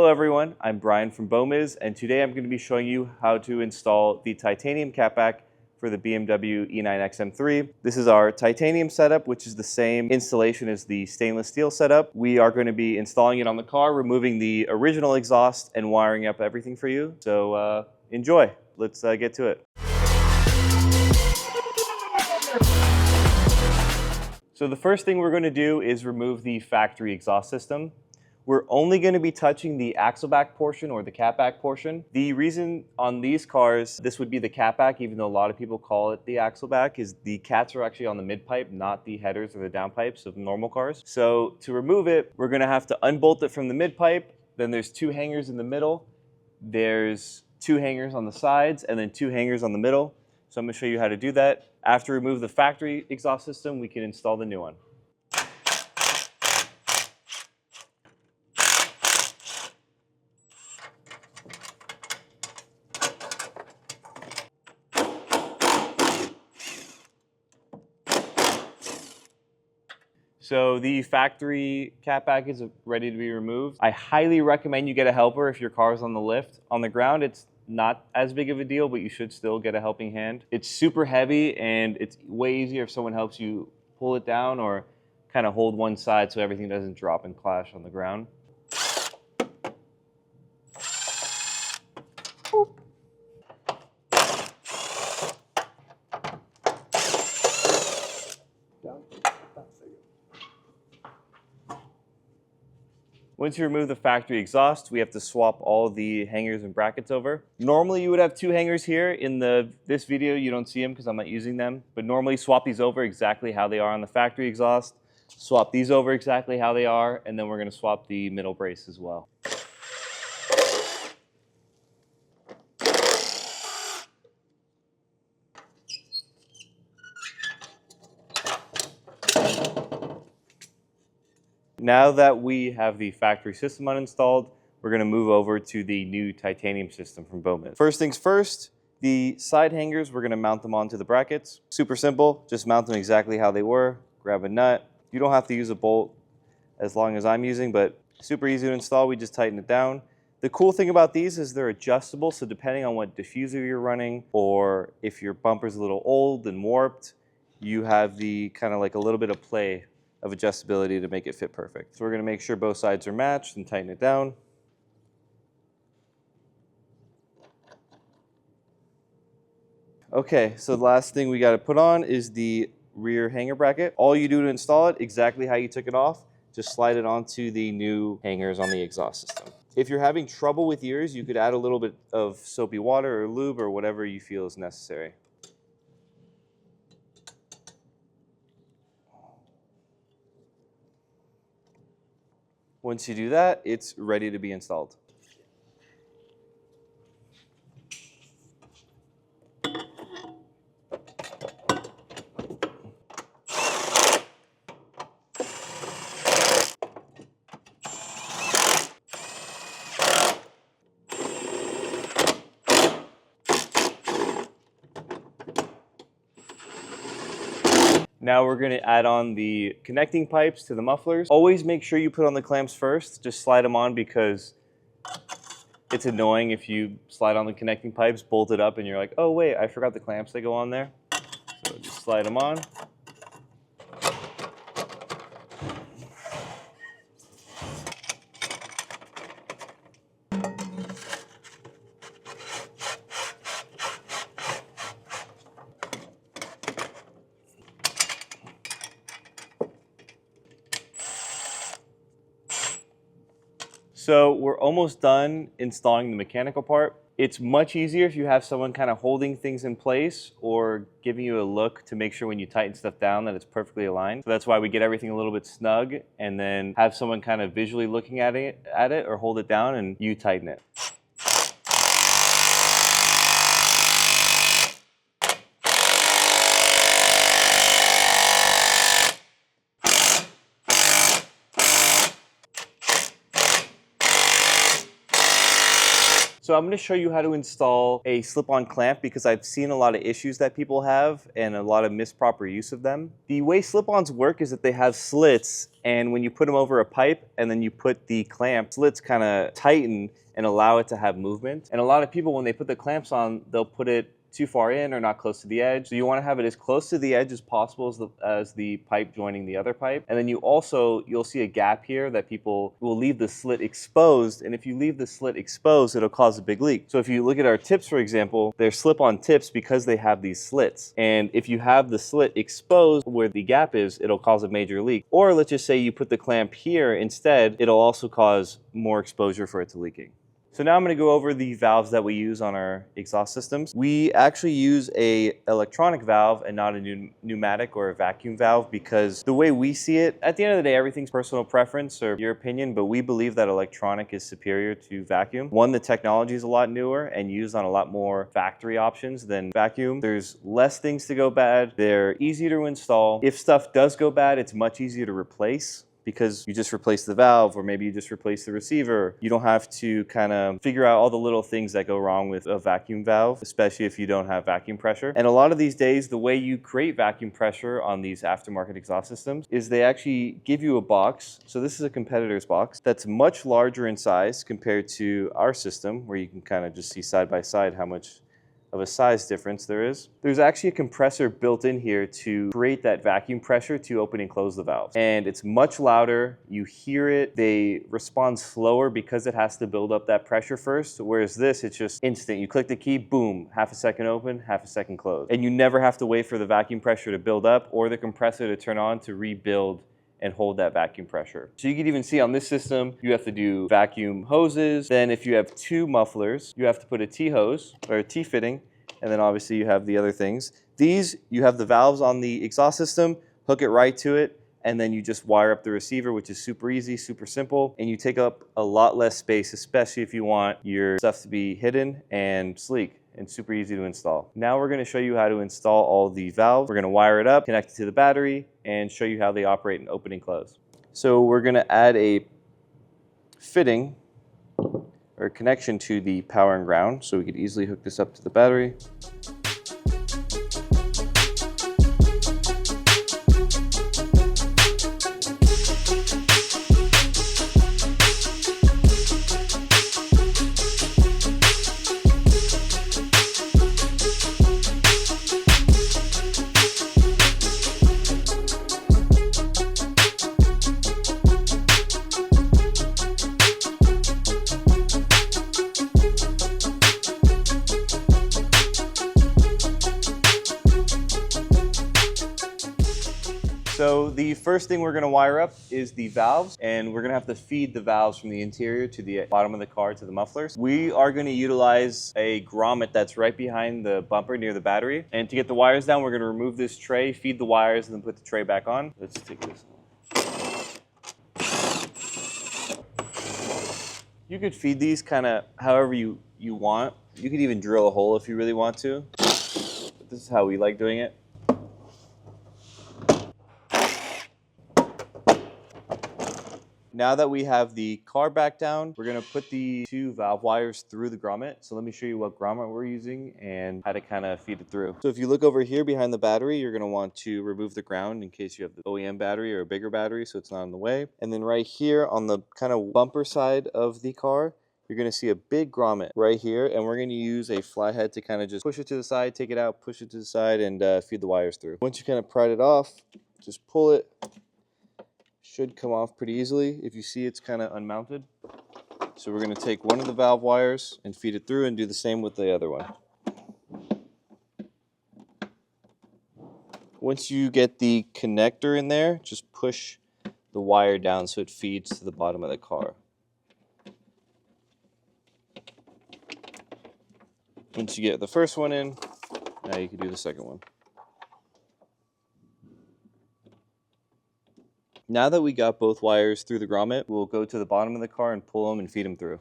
Hello everyone, I'm Brian from Bomiz, and today I'm going to be showing you how to install the titanium catback for the BMW E9x M3. This is our titanium setup, which is the same installation as the stainless steel setup. We are going to be installing it on the car, removing the original exhaust and wiring up everything for you. So enjoy. Let's get to it. So the first thing we're going to do is remove the factory exhaust system. We're only going to be touching the axle back portion or the catback portion. The reason on these cars this would be the catback, even though a lot of people call it the axle back, is the cats are actually on the mid pipe, not the headers or the down pipes of normal cars. So to remove it, we're going to have to unbolt it from the mid pipe. Then there's two hangers in the middle. There's two hangers on the sides and then two hangers on the middle. So I'm going to show you how to do that. After we remove the factory exhaust system, we can install the new one. So the factory catback is ready to be removed. I highly recommend you get a helper if your car is on the lift. On the ground, it's not as big of a deal, but you should still get a helping hand. It's super heavy and it's way easier if someone helps you pull it down or kind of hold one side so everything doesn't drop and clash on the ground. Boop. Once you remove the factory exhaust, we have to swap all the hangers and brackets over. Normally you would have two hangers here. In this video you don't see them because I'm not using them, but normally swap these over exactly how they are on the factory exhaust. Swap these over exactly how they are, and then we're going to swap the middle brace as well. Now that we have the factory system uninstalled, we're going to move over to the new titanium system from Bomiz. First things first, the side hangers, we're going to mount them onto the brackets. Super simple, just mount them exactly how they were. Grab a nut. You don't have to use a bolt as long as I'm using, but super easy to install. We just tighten it down. The cool thing about these is they're adjustable, so depending on what diffuser you're running or if your bumper's a little old and warped, you have the kind of like a little bit of play of adjustability to make it fit perfect. So we're going to make sure both sides are matched and tighten it down. Okay, so the last thing we got to put on is the rear hanger bracket. All you do to install it, exactly how you took it off, just slide it onto the new hangers on the exhaust system. If you're having trouble with yours, you could add a little bit of soapy water or lube or whatever you feel is necessary. Once you do that, it's ready to be installed. Now we're going to add on the connecting pipes to the mufflers. Always make sure you put on the clamps first. Just slide them on because it's annoying if you slide on the connecting pipes, bolt it up, and you're like, oh wait, I forgot the clamps that go on there. So just slide them on. So we're almost done installing the mechanical part. It's much easier if you have someone kind of holding things in place or giving you a look to make sure when you tighten stuff down that it's perfectly aligned. So that's why we get everything a little bit snug and then have someone kind of visually looking at it or hold it down and you tighten it. So I'm going to show you how to install a slip-on clamp because I've seen a lot of issues that people have and a lot of misproper use of them. The way slip-ons work is that they have slits, and when you put them over a pipe and then you put the clamp, slits kind of tighten and allow it to have movement. And a lot of people, when they put the clamps on, they'll put it too far in or not close to the edge. So you want to have it as close to the edge as possible as the pipe joining the other pipe. And then you'll see a gap here that people will leave the slit exposed. And if you leave the slit exposed, it'll cause a big leak. So if you look at our tips, for example, they're slip-on tips because they have these slits. And if you have the slit exposed where the gap is, it'll cause a major leak. Or let's just say you put the clamp here instead, it'll also cause more exposure for it to leaking. So now I'm going to go over the valves that we use on our exhaust systems. We actually use a electronic valve and not a pneumatic or a vacuum valve because the way we see it, at the end of the day, everything's personal preference or your opinion, but we believe that electronic is superior to vacuum. One, the technology is a lot newer and used on a lot more factory options than vacuum. There's less things to go bad. They're easy to install. If stuff does go bad, it's much easier to replace, because you just replace the valve or maybe you just replace the receiver. You don't have to kind of figure out all the little things that go wrong with a vacuum valve, especially if you don't have vacuum pressure. And a lot of these days, the way you create vacuum pressure on these aftermarket exhaust systems is they actually give you a box. So this is a competitor's box that's much larger in size compared to our system, where you can kind of just see side by side how much of a size difference there is. There's actually a compressor built in here to create that vacuum pressure to open and close the valves. And it's much louder, you hear it, they respond slower because it has to build up that pressure first, whereas this, it's just instant. You click the key, boom, half a second open, half a second close. And you never have to wait for the vacuum pressure to build up or the compressor to turn on to rebuild and hold that vacuum pressure. So you can even see on this system, you have to do vacuum hoses. Then if you have two mufflers, you have to put a T-hose or a T-fitting. And then obviously you have the other things. These, you have the valves on the exhaust system, hook it right to it, and then you just wire up the receiver, which is super easy, super simple. And you take up a lot less space, especially if you want your stuff to be hidden and sleek and super easy to install. Now we're gonna show you how to install all the valves. We're gonna wire it up, connect it to the battery, and show you how they operate and open and close. So we're gonna add a fitting or connection to the power and ground, so we could easily hook this up to the battery. So the first thing we're going to wire up is the valves, and we're going to have to feed the valves from the interior to the bottom of the car to the mufflers. We are going to utilize a grommet that's right behind the bumper near the battery. And to get the wires down, we're going to remove this tray, feed the wires, and then put the tray back on. Let's take this. You could feed these kind of however you want. You could even drill a hole if you really want to. But this is how we like doing it. Now that we have the car back down, we're going to put the two valve wires through the grommet. So let me show you what grommet we're using and how to kind of feed it through. So if you look over here behind the battery, you're going to want to remove the ground in case you have the OEM battery or a bigger battery so it's not in the way. And then right here on the kind of bumper side of the car, you're going to see a big grommet right here, and we're going to use a fly head to kind of just push it to the side, take it out, push it to the side, and feed the wires through. Once you kind of pry it off, just pull it. Should come off pretty easily. If you see it's kind of unmounted. So we're going to take one of the valve wires and feed it through and do the same with the other one. Once you get the connector in there, just push the wire down so it feeds to the bottom of the car. Once you get the first one in, now you can do the second one. Now that we got both wires through the grommet, we'll go to the bottom of the car and pull them and feed them through.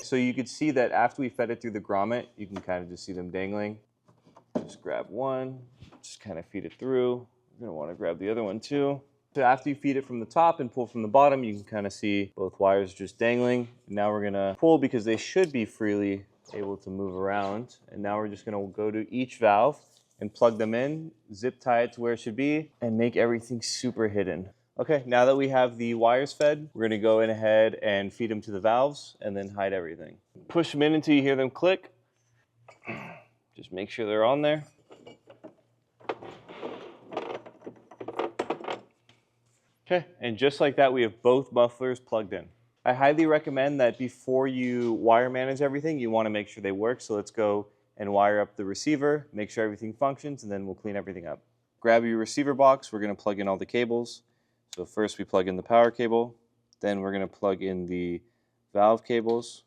So you could see that after we fed it through the grommet, you can kind of just see them dangling. Just grab one, just kind of feed it through. You're gonna want to grab the other one too. So after you feed it from the top and pull from the bottom, you can kind of see both wires just dangling. Now we're gonna pull because they should be freely able to move around. And now we're just gonna go to each valve and plug them in, zip tie it to where it should be, and make everything super hidden. Okay, now that we have the wires fed, we're gonna go in ahead and feed them to the valves and then hide everything. Push them in until you hear them click. Just make sure they're on there. Okay, and just like that, we have both mufflers plugged in. I highly recommend that before you wire manage everything, you want to make sure they work. So let's go and wire up the receiver, make sure everything functions, and then we'll clean everything up. Grab your receiver box. We're going to plug in all the cables. So first we plug in the power cable, then we're going to plug in the valve cables.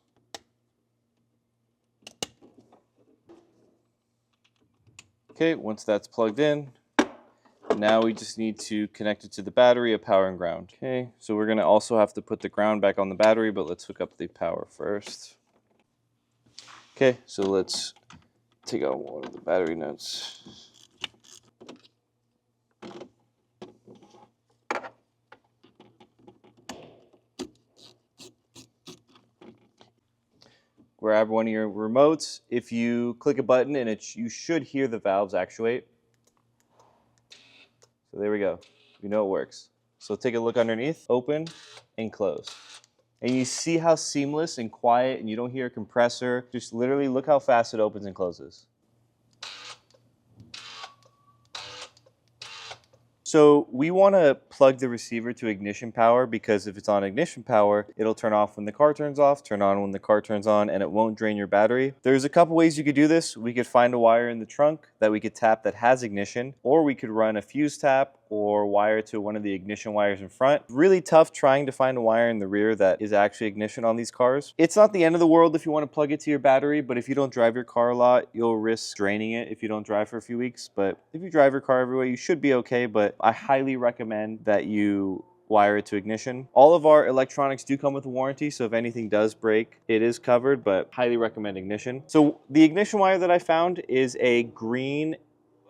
Okay, once that's plugged in, now we just need to connect it to the battery, a power and ground. Okay, so we're gonna also have to put the ground back on the battery, but let's hook up the power first. Okay, so let's take out one of the battery nuts. Grab one of your remotes. If you click a button and you should hear the valves actuate. So there we go. You know it works. So take a look underneath, open and close. And you see how seamless and quiet, and you don't hear a compressor. Just literally look how fast it opens and closes. So we want to plug the receiver to ignition power because if it's on ignition power, it'll turn off when the car turns off, turn on when the car turns on, and it won't drain your battery. There's a couple ways you could do this. We could find a wire in the trunk that we could tap that has ignition, or we could run a fuse tap or wire to one of the ignition wires in front. Really tough trying to find a wire in the rear that is actually ignition on these cars. It's not the end of the world if you want to plug it to your battery, but if you don't drive your car a lot, you'll risk draining it if you don't drive for a few weeks. But if you drive your car everywhere, you should be okay, but I highly recommend that you wire it to ignition. All of our electronics do come with a warranty, so if anything does break, it is covered, but highly recommend ignition. So the ignition wire that I found is a green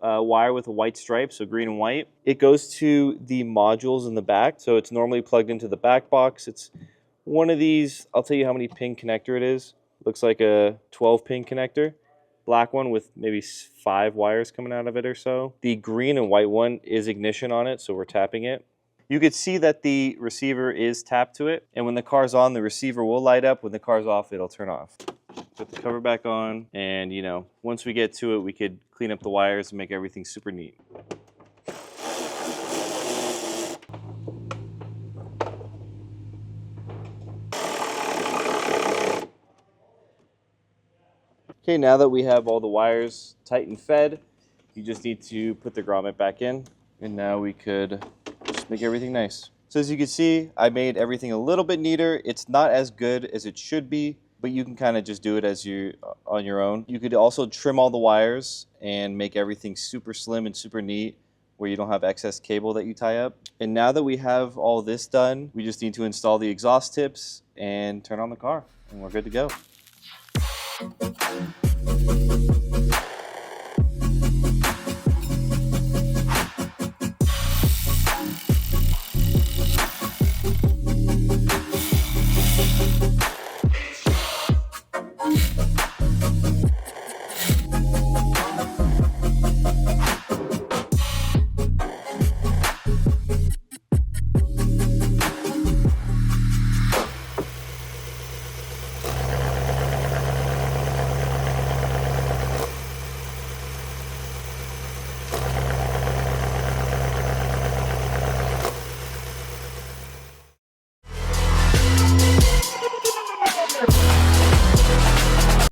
wire with a white stripe, so green and white. It goes to the modules in the back, so it's normally plugged into the back box. It's one of these, I'll tell you how many pin connector it is. Looks like a 12 pin connector. Black one with maybe 5 wires coming out of it or so. The green and white one is ignition on it, so we're tapping it. You could see that the receiver is tapped to it, and when the car's on, the receiver will light up. When the car's off, it'll turn off. Put the cover back on, and you know, once we get to it, we could clean up the wires and make everything super neat. Okay, now that we have all the wires tight and fed, you just need to put the grommet back in, and now we could just make everything nice. So as you can see, I made everything a little bit neater. It's not as good as it should be, but you can kind of just do it as you on your own. You could also trim all the wires and make everything super slim and super neat where you don't have excess cable that you tie up. And now that we have all this done, we just need to install the exhaust tips and turn on the car, and we're good to go.